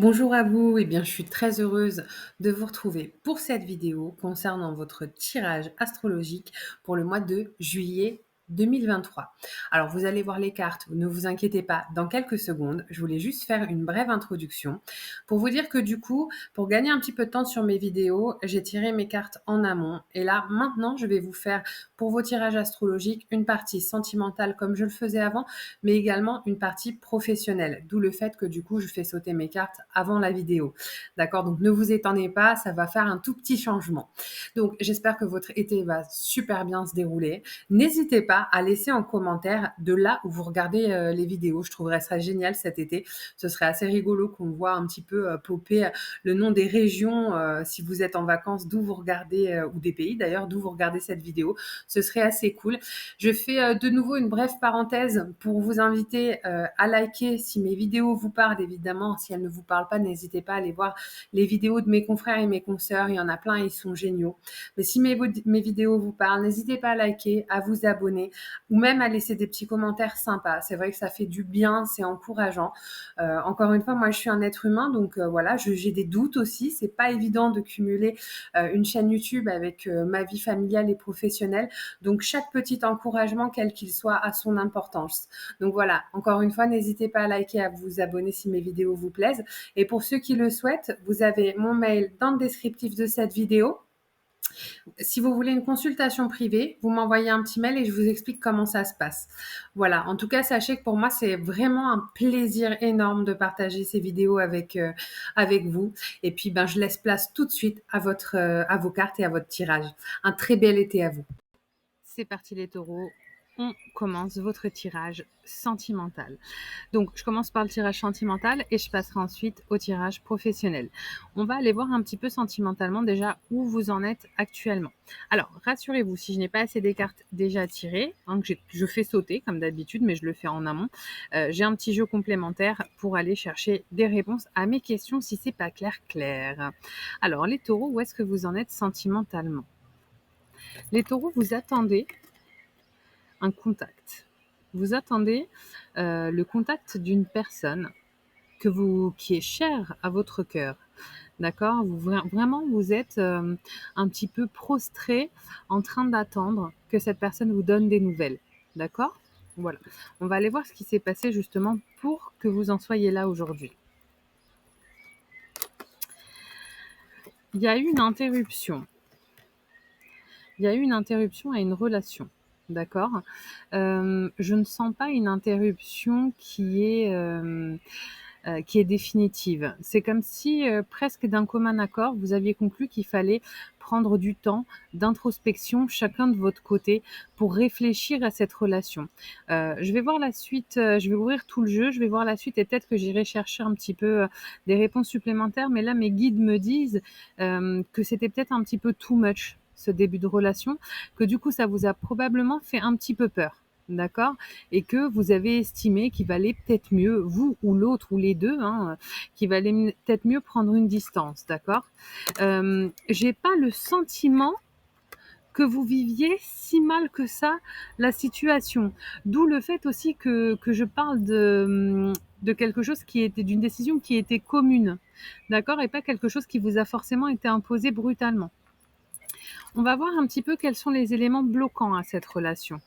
Bonjour à vous, eh bien, je suis très heureuse de vous retrouver pour cette vidéo concernant votre tirage astrologique pour le mois de juillet 2023. Alors, vous allez voir les cartes, ne vous inquiétez pas, dans quelques secondes. Je voulais juste faire une brève introduction pour vous dire que du coup, pour gagner un petit peu de temps sur mes vidéos, j'ai tiré mes cartes en amont. Et là, maintenant, je vais vous faire pour vos tirages astrologiques une partie sentimentale comme je le faisais avant, mais également une partie professionnelle. D'où le fait que du coup, je fais sauter mes cartes avant la vidéo. D'accord? Donc ne vous étonnez pas, ça va faire un tout petit changement. Donc j'espère que votre été va super bien se dérouler. N'hésitez pas à laisser en commentaire de là où vous regardez les vidéos. Je trouverais ça génial cet été. Ce serait assez rigolo qu'on voit un petit peu popper le nom des régions si vous êtes en vacances, d'où vous regardez, ou des pays d'ailleurs, d'où vous regardez cette vidéo. Ce serait assez cool. Je fais de nouveau une brève parenthèse pour vous inviter à liker si mes vidéos vous parlent. Évidemment, si elles ne vous parlent pas, n'hésitez pas à aller voir les vidéos de mes confrères et mes consoeurs. Il y en a plein, ils sont géniaux. Mais si mes vidéos vous parlent, n'hésitez pas à liker, à vous abonner ou même à laisser des petits commentaires sympas. C'est vrai que ça fait du bien, c'est encourageant. Encore une fois, moi, je suis un être humain, donc voilà, j'ai des doutes aussi. C'est pas évident de cumuler une chaîne YouTube avec ma vie familiale et professionnelle. Donc, chaque petit encouragement, quel qu'il soit, a son importance. Donc voilà, encore une fois, n'hésitez pas à liker, à vous abonner si mes vidéos vous plaisent. Et pour ceux qui le souhaitent, vous avez mon mail dans le descriptif de cette vidéo. Si vous voulez une consultation privée, vous m'envoyez un petit mail et je vous explique comment ça se passe. Voilà, en tout cas, sachez que pour moi, c'est vraiment un plaisir énorme de partager ces vidéos avec vous. Et puis, ben, je laisse place tout de suite à vos cartes et à votre tirage. Un très bel été à vous. C'est parti les taureaux, on commence votre tirage sentimental. Donc, je commence par le tirage sentimental et je passerai ensuite au tirage professionnel. On va aller voir un petit peu sentimentalement déjà où vous en êtes actuellement. Alors, rassurez-vous, si je n'ai pas assez des cartes déjà tirées, hein, que je fais sauter comme d'habitude, mais je le fais en amont, j'ai un petit jeu complémentaire pour aller chercher des réponses à mes questions si c'est pas clair. Alors, les taureaux, où est-ce que vous en êtes sentimentalement? Les taureaux, vous attendez un contact. Vous attendez le contact d'une personne qui est chère à votre cœur. D'accord? Vraiment, vous êtes un petit peu prostré en train d'attendre que cette personne vous donne des nouvelles. D'accord? Voilà. On va aller voir ce qui s'est passé justement pour que vous en soyez là aujourd'hui. Il y a eu une interruption. Il y a eu une interruption à une relation. D'accord? Je ne sens pas une interruption qui est définitive. C'est comme si, presque d'un commun accord, vous aviez conclu qu'il fallait prendre du temps d'introspection, chacun de votre côté, pour réfléchir à cette relation. Je vais voir la suite, je vais ouvrir tout le jeu, je vais voir la suite et peut-être que j'irai chercher un petit peu, des réponses supplémentaires. Mais là, mes guides me disent, que c'était peut-être un petit peu too much, ce début de relation, que du coup, ça vous a probablement fait un petit peu peur. D'accord? Et que vous avez estimé qu'il valait peut-être mieux, vous ou l'autre ou les deux, hein, qu'il valait peut-être mieux prendre une distance, d'accord? J'ai pas le sentiment que vous viviez si mal que ça la situation. D'où le fait aussi que je parle de quelque chose qui était d'une décision qui était commune, d'accord? Et pas quelque chose qui vous a forcément été imposé brutalement. On va voir un petit peu quels sont les éléments bloquants à cette relation.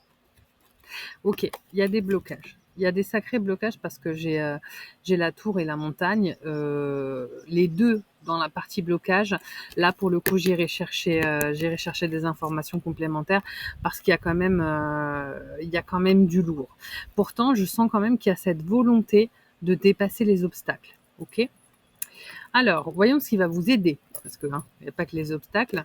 Ok, il y a des blocages. Il y a des sacrés blocages parce que j'ai la tour et la montagne, les deux dans la partie blocage. Là, pour le coup, j'irai chercher des informations complémentaires parce qu'il y a quand même du lourd. Pourtant, je sens quand même qu'il y a cette volonté de dépasser les obstacles. Ok. Alors, voyons ce qui va vous aider parce que il n'y a pas que les obstacles.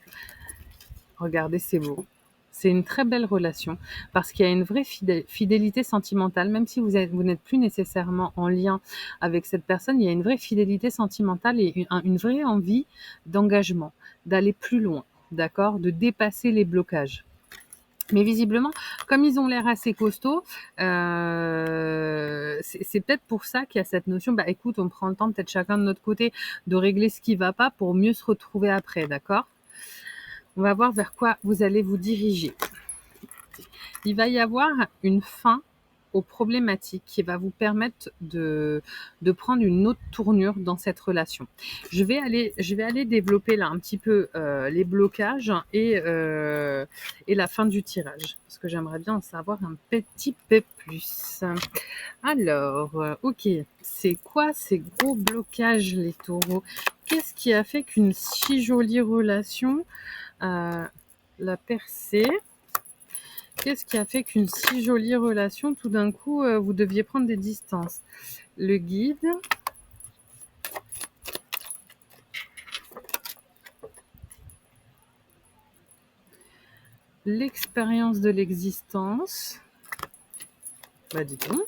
Regardez, c'est beau. C'est une très belle relation parce qu'il y a une vraie fidélité sentimentale, même si vous n'êtes plus nécessairement en lien avec cette personne, il y a une vraie fidélité sentimentale et une vraie envie d'engagement, d'aller plus loin, d'accord, de dépasser les blocages. Mais visiblement, comme ils ont l'air assez costauds, c'est peut-être pour ça qu'il y a cette notion, bah écoute, on prend le temps peut-être chacun de notre côté de régler ce qui va pas pour mieux se retrouver après, d'accord? On va voir vers quoi vous allez vous diriger. Il va y avoir une fin aux problématiques qui va vous permettre de prendre une autre tournure dans cette relation. Je vais aller développer là un petit peu les blocages et la fin du tirage, parce que j'aimerais bien en savoir un petit peu plus. Alors, ok, c'est quoi ces gros blocages, les taureaux? Qu'est-ce qui a fait qu'une si jolie relation l'a percée? Qu'est-ce qui a fait qu'une si jolie relation, tout d'un coup, vous deviez prendre des distances? Le guide. L'expérience de l'existence. Bah dis donc.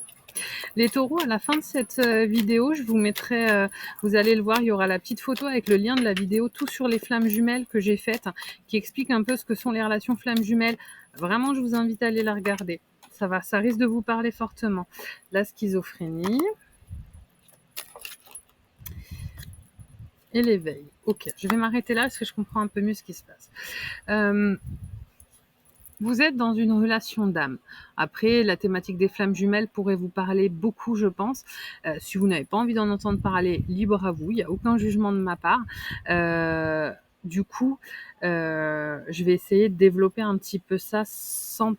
Les taureaux, à la fin de cette vidéo, je vous mettrai, vous allez le voir, il y aura la petite photo avec le lien de la vidéo Tout sur les flammes jumelles que j'ai faite, qui explique un peu ce que sont les relations flammes jumelles. Vraiment, je vous invite à aller la regarder. Ça risque de vous parler fortement. La schizophrénie et l'éveil. Ok, je vais m'arrêter là parce que je comprends un peu mieux ce qui se passe. Vous êtes dans une relation d'âme. Après, la thématique des flammes jumelles pourrait vous parler beaucoup, je pense. Si vous n'avez pas envie d'en entendre parler, libre à vous. Il n'y a aucun jugement de ma part. Du coup, je vais essayer de développer un petit peu ça sans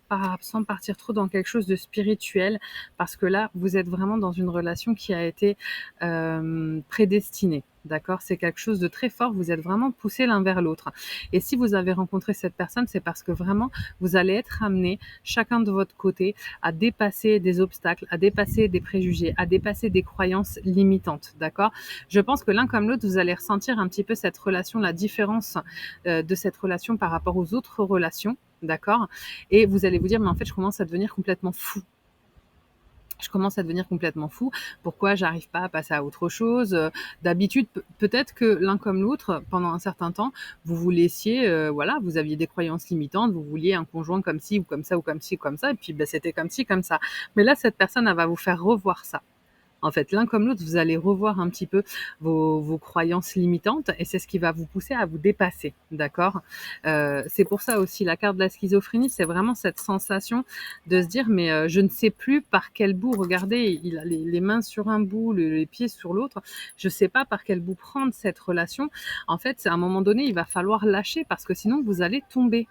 partir trop dans quelque chose de spirituel, parce que là, vous êtes vraiment dans une relation qui a été prédestinée. D'accord? C'est quelque chose de très fort. Vous êtes vraiment poussés l'un vers l'autre. Et si vous avez rencontré cette personne, c'est parce que vraiment, vous allez être amenés, chacun de votre côté, à dépasser des obstacles, à dépasser des préjugés, à dépasser des croyances limitantes. D'accord? Je pense que l'un comme l'autre, vous allez ressentir un petit peu cette relation, la différence de cette relation par rapport aux autres relations. D'accord? Et vous allez vous dire, mais en fait, je commence à devenir complètement fou. Je commence à devenir complètement fou. Pourquoi j'arrive pas à passer à autre chose? D'habitude, peut-être que l'un comme l'autre, pendant un certain temps, vous vous laissiez, voilà, vous aviez des croyances limitantes, vous vouliez un conjoint comme ci ou comme ça ou comme ci, comme ça, et puis c'était comme ci, comme ça. Mais là, cette personne, elle va vous faire revoir ça. En fait, l'un comme l'autre, vous allez revoir un petit peu vos croyances limitantes, et c'est ce qui va vous pousser à vous dépasser, d'accord? C'est pour ça aussi la carte de la schizophrénie, c'est vraiment cette sensation de se dire mais je ne sais plus par quel bout, regardez, il a les mains sur un bout, les pieds sur l'autre, je ne sais pas par quel bout prendre cette relation. En fait, à un moment donné, il va falloir lâcher parce que sinon vous allez tomber.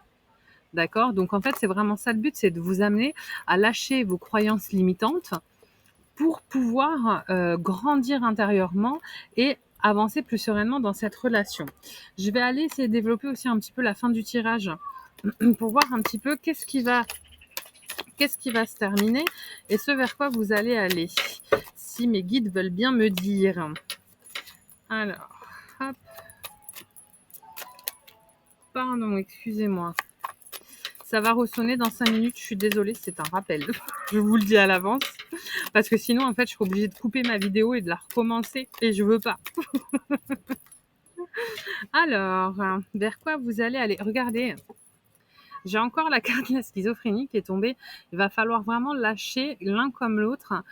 D'accord? Donc en fait, c'est vraiment ça le but, c'est de vous amener à lâcher vos croyances limitantes pour pouvoir grandir intérieurement et avancer plus sereinement dans cette relation. Je vais aller essayer de développer aussi un petit peu la fin du tirage pour voir un petit peu qu'est-ce qui va se terminer et ce vers quoi vous allez aller. Si mes guides veulent bien me dire. Alors, hop. Pardon, excusez-moi. Ça va ressonner dans 5 minutes, je suis désolée, c'est un rappel. Je vous le dis à l'avance. Parce que sinon, en fait, je serai obligée de couper ma vidéo et de la recommencer. Et je veux pas. Alors, vers quoi vous allez aller? Regardez. J'ai encore la carte de la schizophrénie qui est tombée. Il va falloir vraiment lâcher l'un comme l'autre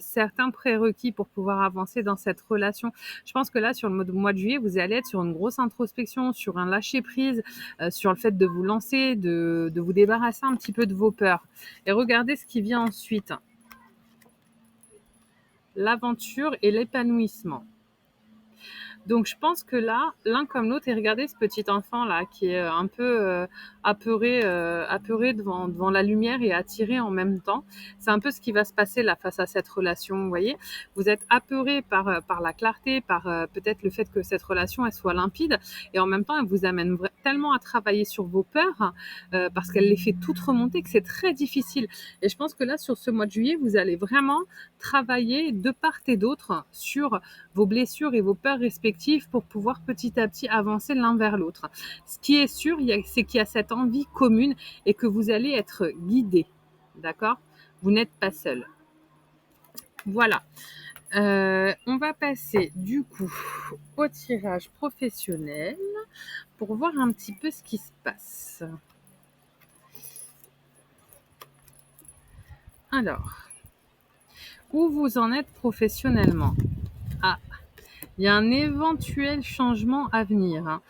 certains prérequis pour pouvoir avancer dans cette relation. Je pense que là, sur le mois de juillet, vous allez être sur une grosse introspection, sur un lâcher-prise, sur le fait de vous lancer, de vous débarrasser un petit peu de vos peurs. Et regardez ce qui vient ensuite. L'aventure et l'épanouissement. Donc je pense que là, l'un comme l'autre, et regardez ce petit enfant là qui est un peu apeuré devant la lumière et attiré en même temps. C'est un peu ce qui va se passer là face à cette relation. Vous voyez, vous êtes apeuré par la clarté, par peut-être le fait que cette relation elle soit limpide, et en même temps elle vous amène tellement à travailler sur vos peurs parce qu'elle les fait toutes remonter que c'est très difficile. Et je pense que là sur ce mois de juillet, vous allez vraiment travailler de part et d'autre sur vos blessures et vos peurs respectives pour pouvoir petit à petit avancer l'un vers l'autre. Ce qui est sûr, c'est qu'il y a cette envie commune et que vous allez être guidé. D'accord? Vous n'êtes pas seul. Voilà. On va passer du coup au tirage professionnel pour voir un petit peu ce qui se passe. Alors, où vous en êtes professionnellement? Ah, il y a un éventuel changement à venir. Hein.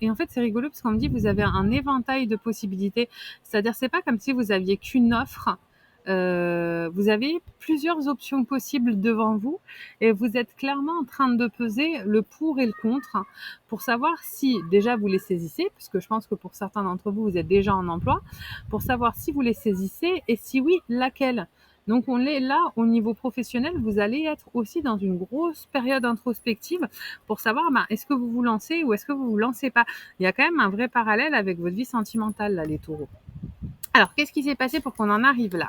Et en fait, c'est rigolo parce qu'on me dit vous avez un éventail de possibilités. C'est-à-dire, c'est pas comme si vous aviez qu'une offre vous avez plusieurs options possibles devant vous et vous êtes clairement en train de peser le pour et le contre pour savoir si déjà vous les saisissez, puisque je pense que pour certains d'entre vous, vous êtes déjà en emploi, pour savoir si vous les saisissez et si oui, laquelle. Donc on est là au niveau professionnel, vous allez être aussi dans une grosse période introspective pour savoir est-ce que vous vous lancez ou est-ce que vous vous lancez pas. Il y a quand même un vrai parallèle avec votre vie sentimentale là, les taureaux. Alors, qu'est-ce qui s'est passé pour qu'on en arrive là?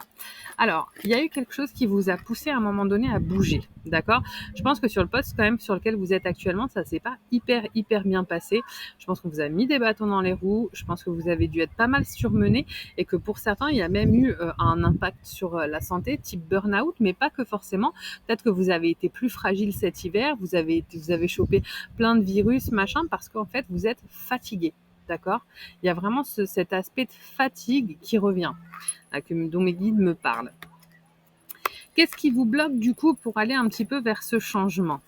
Alors, il y a eu quelque chose qui vous a poussé à un moment donné à bouger, d'accord? Je pense que sur le poste quand même sur lequel vous êtes actuellement, ça s'est pas hyper bien passé. Je pense qu'on vous a mis des bâtons dans les roues, je pense que vous avez dû être pas mal surmené et que pour certains, il y a même eu un impact sur la santé, type burn-out, mais pas que forcément. Peut-être que vous avez été plus fragile cet hiver, vous avez chopé plein de virus, machin, parce qu'en fait, vous êtes fatigué. D'accord? Il y a vraiment cet aspect de fatigue qui revient, dont mes guides me parlent. Qu'est-ce qui vous bloque du coup pour aller un petit peu vers ce changement?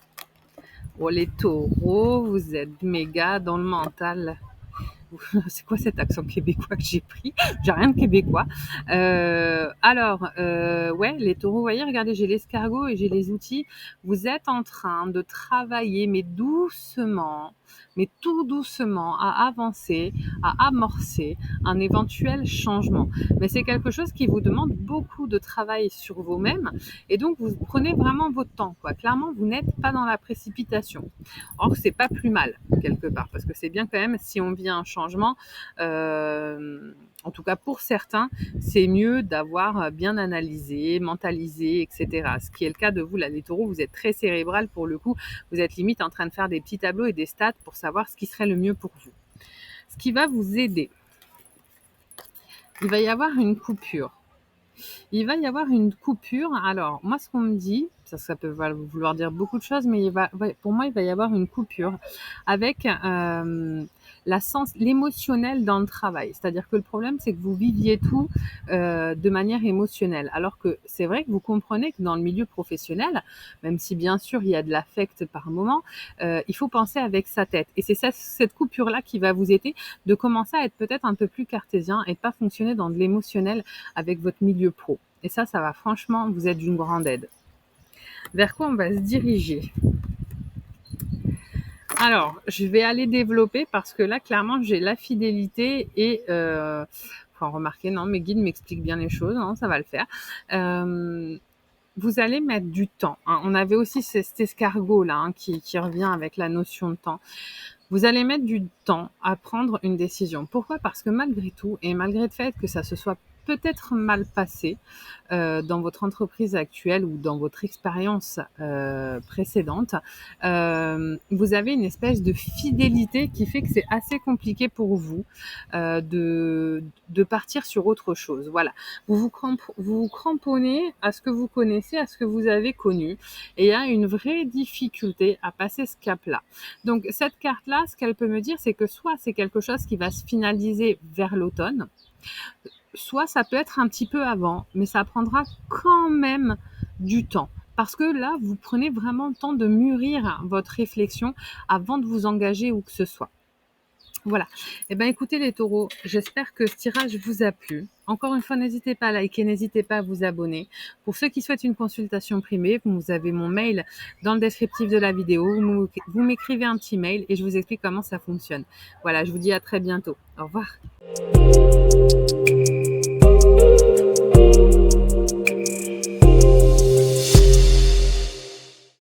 Oh, les taureaux, vous êtes méga dans le mental. C'est quoi cet accent québécois que j'ai pris? J'ai rien de québécois. Ouais, les taureaux, vous voyez, regardez, j'ai l'escargot et j'ai les outils. Vous êtes en train de travailler, mais doucement, mais tout doucement, à avancer, à amorcer un éventuel changement. Mais c'est quelque chose qui vous demande beaucoup de travail sur vous-même et donc vous prenez vraiment votre temps, quoi. Clairement, vous n'êtes pas dans la précipitation. Or, c'est pas plus mal, quelque part, parce que c'est bien quand même, si on vit un changement, en tout cas pour certains, c'est mieux d'avoir bien analysé, mentalisé, etc. Ce qui est le cas de vous, là, les taureaux, vous êtes très cérébral pour le coup, vous êtes limite en train de faire des petits tableaux et des stats pour savoir ce qui serait le mieux pour vous. Ce qui va vous aider, il va y avoir une coupure. Il va y avoir une coupure. Alors, moi, ce qu'on me dit, ça peut vouloir dire beaucoup de choses, mais pour moi, il va y avoir une coupure avec l'émotionnel dans le travail. C'est-à-dire que le problème, c'est que vous viviez tout de manière émotionnelle. Alors que c'est vrai que vous comprenez que dans le milieu professionnel, même si bien sûr il y a de l'affect par moment, il faut penser avec sa tête. Et c'est cette coupure-là qui va vous aider de commencer à être peut-être un peu plus cartésien et de pas fonctionner dans de l'émotionnel avec votre milieu pro. Et ça va franchement vous être d'une grande aide. Vers quoi on va se diriger? Alors, je vais aller développer parce que là, clairement, j'ai la fidélité et remarquer, non, mes guides m'expliquent bien les choses, non, ça va le faire. Vous allez mettre du temps. Hein. On avait aussi cet escargot là qui revient avec la notion de temps. Vous allez mettre du temps à prendre une décision. Pourquoi? Parce que malgré tout, et malgré le fait que ça se soit peut-être mal passé dans votre entreprise actuelle ou dans votre expérience précédente, vous avez une espèce de fidélité qui fait que c'est assez compliqué pour vous de partir sur autre chose. Voilà, vous vous cramponnez à ce que vous connaissez, à ce que vous avez connu, et il y a une vraie difficulté à passer ce cap-là. Donc cette carte-là, ce qu'elle peut me dire, c'est que soit c'est quelque chose qui va se finaliser vers l'automne, soit ça peut être un petit peu avant, mais ça prendra quand même du temps. Parce que là, vous prenez vraiment le temps de mûrir votre réflexion avant de vous engager où que ce soit. Voilà. Eh bien, écoutez les taureaux, j'espère que ce tirage vous a plu. Encore une fois, n'hésitez pas à liker, n'hésitez pas à vous abonner. Pour ceux qui souhaitent une consultation privée, vous avez mon mail dans le descriptif de la vidéo. Vous m'écrivez un petit mail et je vous explique comment ça fonctionne. Voilà, je vous dis à très bientôt. Au revoir.